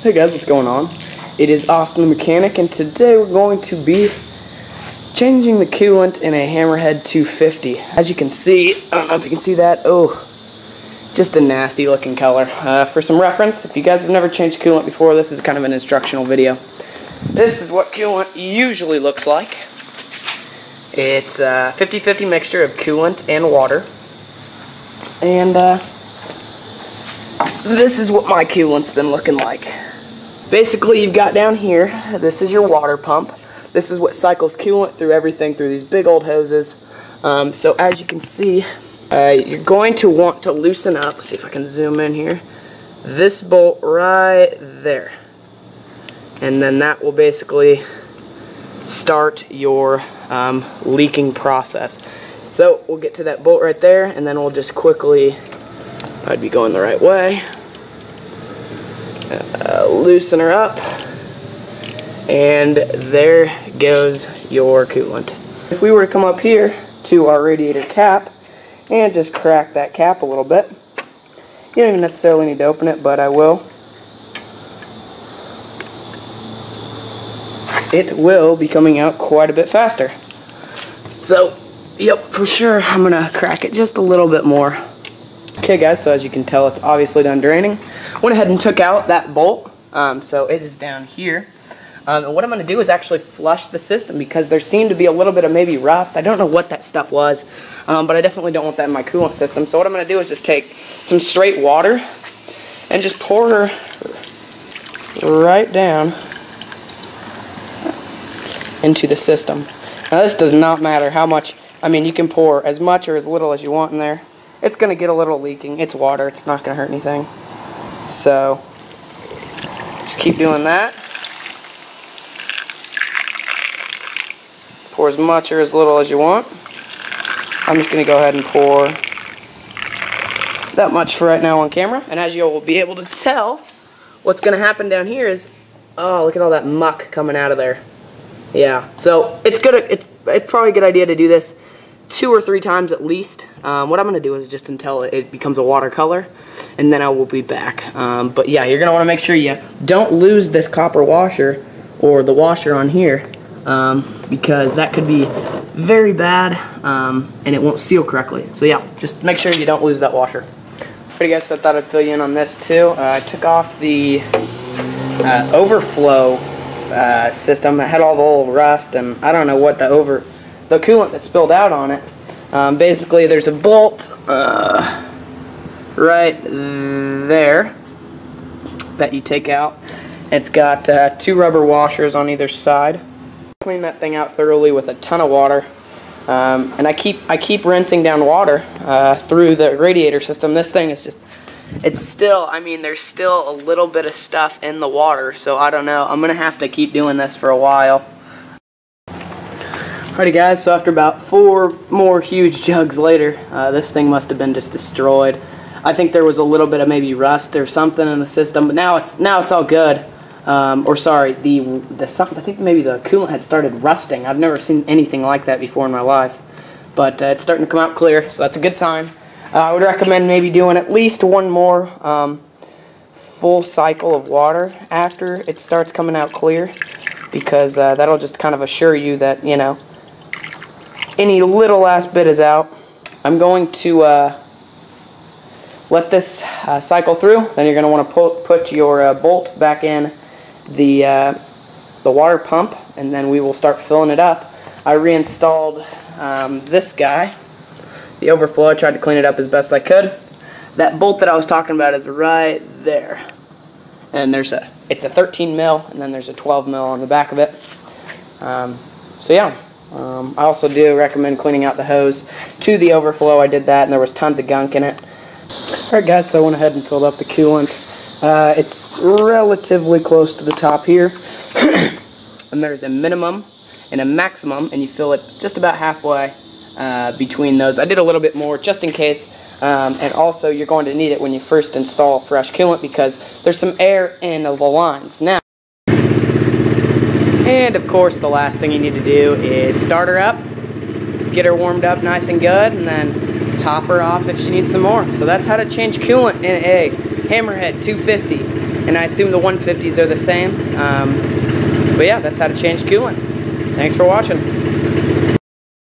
Hey guys, what's going on? It is Austin the Mechanic, and today we're going to be changing the coolant in a Hammerhead 250. As you can see, I don't know if you can see that, oh, just a nasty looking color. For some reference, if you guys have never changed coolant before, this is kind of an instructional video. This is what coolant usually looks like. It's a 50-50 mixture of coolant and water. And this is what my coolant's been looking like. Basically, you've got down here, this is your water pump. This is what cycles coolant through everything, through these big old hoses. So as you can see, you're going to want to loosen up. Let's see if I can zoom in here. This bolt right there. And then that will basically start your leaking process. So we'll get to that bolt right there, and then we'll just quickly, I'd be going the right way, loosen her up, and there goes your coolant. If we were to come up here to our radiator cap and just crack that cap a little bit, you don't even necessarily need to open it, but I will. It will be coming out quite a bit faster. So, yep, for sure, I'm going to crack it just a little bit more. Okay guys, so as you can tell, it's obviously done draining. Went ahead and took out that bolt, so it is down here. And what I'm going to do is actually flush the system because there seemed to be a little bit of maybe rust. I don't know what that stuff was, but I definitely don't want that in my coolant system. So what I'm going to do is just take some straight water and just pour her right down into the system. Now this does not matter how much, I mean you can pour as much or as little as you want in there. It's going to get a little leaking. It's water, it's not going to hurt anything. So just keep doing that. Pour as much or as little as you want. I'm just going to go ahead and pour that much for right now on camera. And as you will be able to tell, what's going to happen down here is, oh, look at all that muck coming out of there. Yeah, so it's probably a good idea to do this 2 or 3 times at least. What I'm going to do is just until it becomes a watercolor, and then I will be back. But yeah, you're going to want to make sure you don't lose this copper washer or the washer on here, because that could be very bad, and it won't seal correctly. So yeah, just make sure you don't lose that washer. Alright guys, so I thought I'd fill you in on this too. I took off the overflow system that had all the old rust, and I don't know what the coolant that spilled out on it. Basically there's a bolt right there that you take out. It's got 2 rubber washers on either side. Clean that thing out thoroughly with a ton of water, and I keep rinsing down water through the radiator system. This thing is just, it's still, I mean, there's still a little bit of stuff in the water, so I don't know. I'm gonna have to keep doing this for a while. Alrighty guys, so after about 4 more huge jugs later, this thing must have been just destroyed. I think there was a little bit of maybe rust or something in the system, but now it's all good. Or sorry, I think maybe the coolant had started rusting. I've never seen anything like that before in my life, but it's starting to come out clear, so that's a good sign. I would recommend maybe doing at least 1 more full cycle of water after it starts coming out clear, because that'll just kind of assure you that, you know, any little last bit is out. I'm going to let this cycle through. Then you're going to want to put your bolt back in the water pump, and then we will start filling it up. I reinstalled this guy, the overflow. I tried to clean it up as best I could. That bolt that I was talking about is right there, and it's a 13 mil, and then there's a 12 mil on the back of it. So yeah. I also do recommend cleaning out the hose to the overflow. I did that, and there was tons of gunk in it. Alright guys, so I went ahead and filled up the coolant. It's relatively close to the top here. And there's a minimum and a maximum, and you fill it just about halfway between those. I did a little bit more just in case. And also you're going to need it when you first install fresh coolant, because there's some air in the lines. Now, and of course the last thing you need to do is start her up, get her warmed up nice and good, and then top her off if she needs some more. So that's how to change coolant in a Hammerhead 250. and I assume the 150s are the same. But yeah, that's how to change coolant. Thanks for watching.